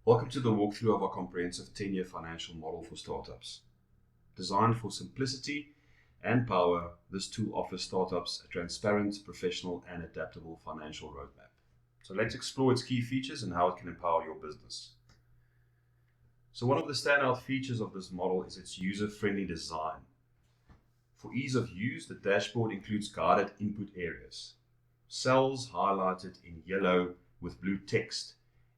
Welcome to the walkthrough of our comprehensive 10-year financial model for startups. Designed for simplicity and power, this tool offers startups a transparent, professional, and adaptable financial roadmap. So let's explore its key features and how it can empower your business. So one of the standout features of this model is its user-friendly design. For ease of use, the dashboard includes guided input areas. Cells highlighted in yellow with blue text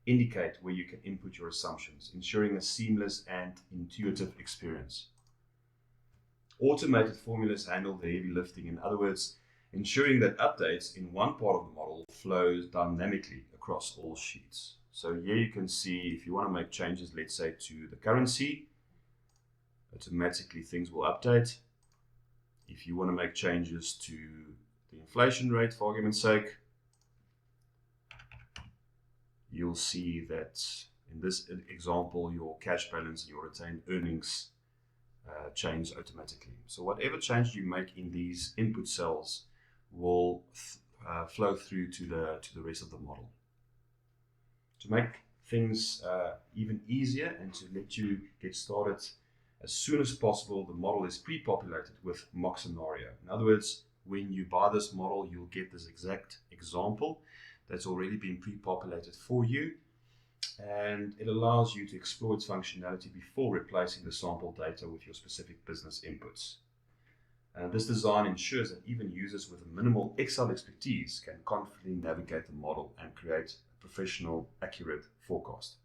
indicate where you can input your assumptions, ensuring a seamless and intuitive experience. Automated formulas handle the heavy lifting, in other words, ensuring that updates in one part of the model flows dynamically across all sheets. So here you can see if you want to make changes, let's say to the currency, automatically things will update. If you want to make changes to the inflation rate, for argument's sake, you'll see that in this example, your cash balance and your retained earnings change automatically. So whatever change you make in these input cells will flow through to the rest of the model. To make things even easier and to let you get started as soon as possible, the model is pre-populated with mock scenario. In other words, when you buy this model, you'll get this exact example that's already been pre-populated for you, and it allows you to explore its functionality before replacing the sample data with your specific business inputs. This design ensures that even users with a minimal Excel expertise can confidently navigate the model and create a professional, accurate forecast.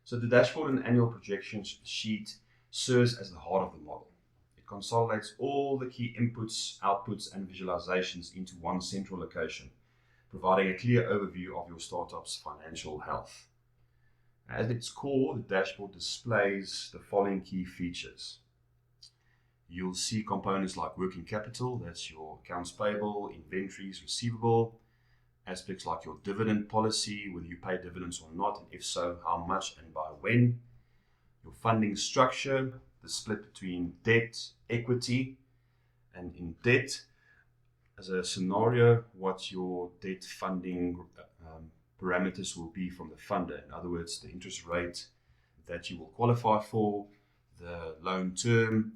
So the dashboard and annual projections sheet serves as the heart of the model. It consolidates all the key inputs, outputs, and visualizations into one central location, providing a clear overview of your startup's financial health. At its core, the dashboard displays the following key features. You'll see components like working capital, that's your accounts payable, inventories, receivable, aspects like your dividend policy, whether you pay dividends or not, and if so, how much and by when. Your funding structure, the split between debt, equity, and in debt, as a scenario, what your debt funding parameters will be from the funder. In other words, the interest rate that you will qualify for, the loan term,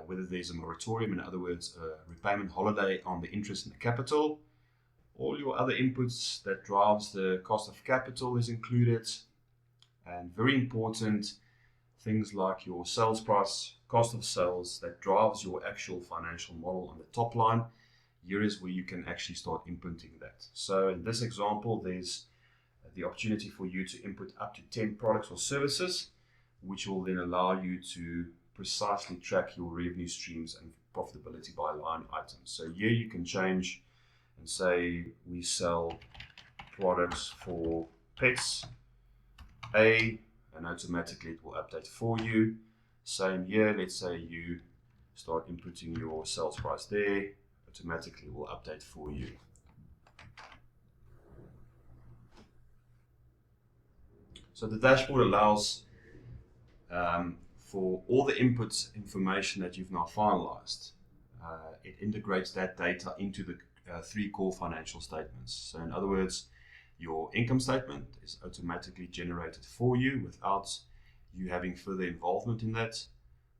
whether there's a moratorium, in other words, a repayment holiday on the interest and the capital. All your other inputs that drives the cost of capital is included. And very important, things like your sales price, cost of sales, that drives your actual financial model on the top line. Here is where you can actually start inputting that. So in this example, there's the opportunity for you to input up to 10 products or services, which will then allow you to precisely track your revenue streams and profitability by line items. So here you can change and say we sell products for pets A, and automatically it will update for you. Same here, let's say you start inputting your sales price there, automatically will update for you. So the dashboard allows for all the input information that you've now finalized. It integrates that data into the three core financial statements. So in other words, your income statement is automatically generated for you without you having further involvement in that.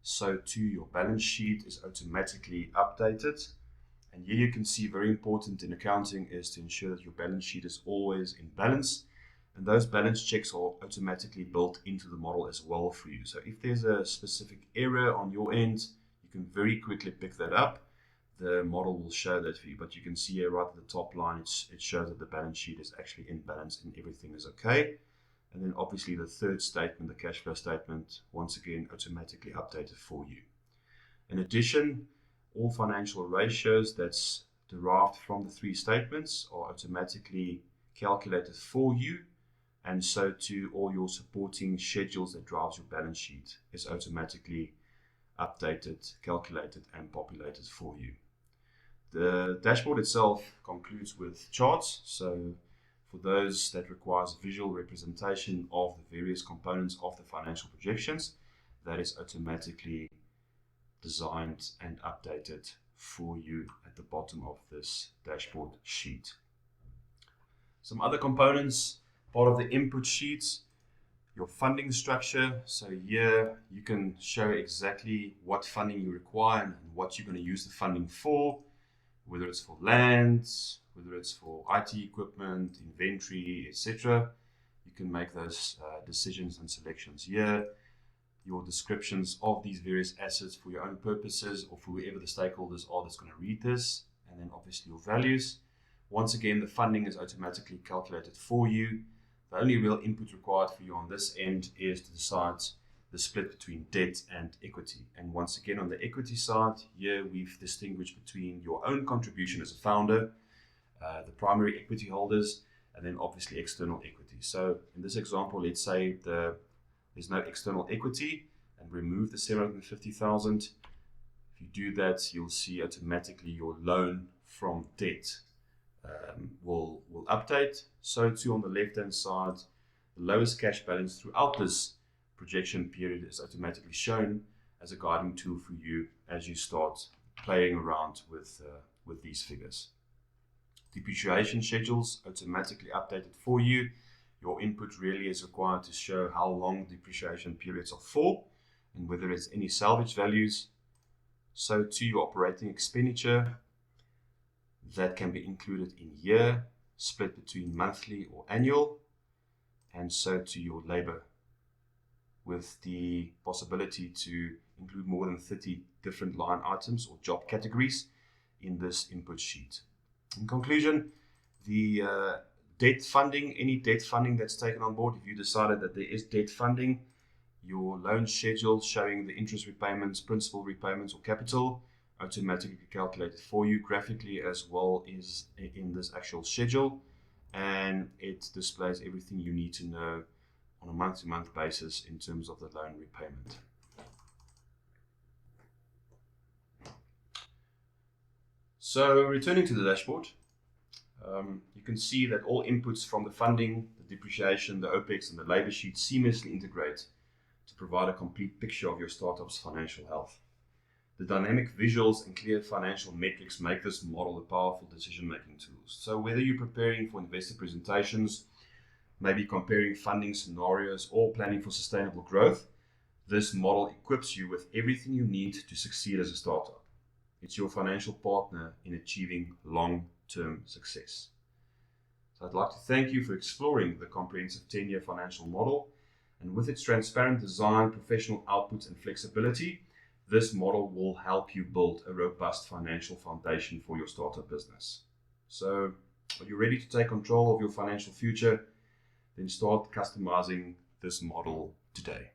So too, your balance sheet is automatically updated. And here you can see, very important in accounting is to ensure that your balance sheet is always in balance. And those balance checks are automatically built into the model as well for you. So if there's a specific error on your end, you can very quickly pick that up. The model will show that for you, but you can see here right at the top line, it shows that the balance sheet is actually in balance and everything is okay. And then obviously the third statement, the cash flow statement, once again, automatically updated for you. In addition, all financial ratios that's derived from the three statements are automatically calculated for you. And so too, all your supporting schedules that drives your balance sheet is automatically updated, calculated, and populated for you. The dashboard itself concludes with charts. So for those that requires visual representation of the various components of the financial projections, that is automatically designed and updated for you at the bottom of this dashboard sheet. Some other components Part of the input sheets, your funding structure. So here you can show exactly what funding you require and what you're going to use the funding for, whether it's for land, whether it's for IT equipment, inventory, etc. You can make those decisions and selections here. Your descriptions of these various assets for your own purposes or for whoever the stakeholders are that's going to read this, and then obviously your values. Once again, the funding is automatically calculated for you. The only real input required for you on this end is to decide the split between debt and equity. And once again, on the equity side, here we've distinguished between your own contribution as a founder, the primary equity holders, and then obviously external equity. So in this example, let's say there's no external equity and remove the 750,000. If you do that, you'll see automatically your loan from debt will update. So too on the left-hand side, the lowest cash balance throughout this projection period is automatically shown as a guiding tool for you as you start playing around with these figures. Depreciation schedules automatically updated for you. Your input really is required to show how long depreciation periods are for and whether there's any salvage values. So to your operating expenditure, that can be included in year, split between monthly or annual, and so to your labor, with the possibility to include more than 30 different line items or job categories in this input sheet. In conclusion, the debt funding, any debt funding that's taken on board, if you decided that there is debt funding, your loan schedule showing the interest repayments, principal repayments, or capital automatically calculated for you graphically as well as in this actual schedule, and it displays everything you need to know on a month-to-month basis in terms of the loan repayment. So returning to the dashboard, you can see that all inputs from the funding, the depreciation, the OPEX, and the labor sheet seamlessly integrate to provide a complete picture of your startup's financial health. The dynamic visuals and clear financial metrics make this model a powerful decision-making tool. So whether you're preparing for investor presentations, maybe comparing funding scenarios, or planning for sustainable growth, this model equips you with everything you need to succeed as a startup. It's your financial partner in achieving long-term success. So I'd like to thank you for exploring the comprehensive 10-year financial model. And with its transparent design, professional output, and flexibility, this model will help you build a robust financial foundation for your startup business. So, are you ready to take control of your financial future? Then start customizing this model today.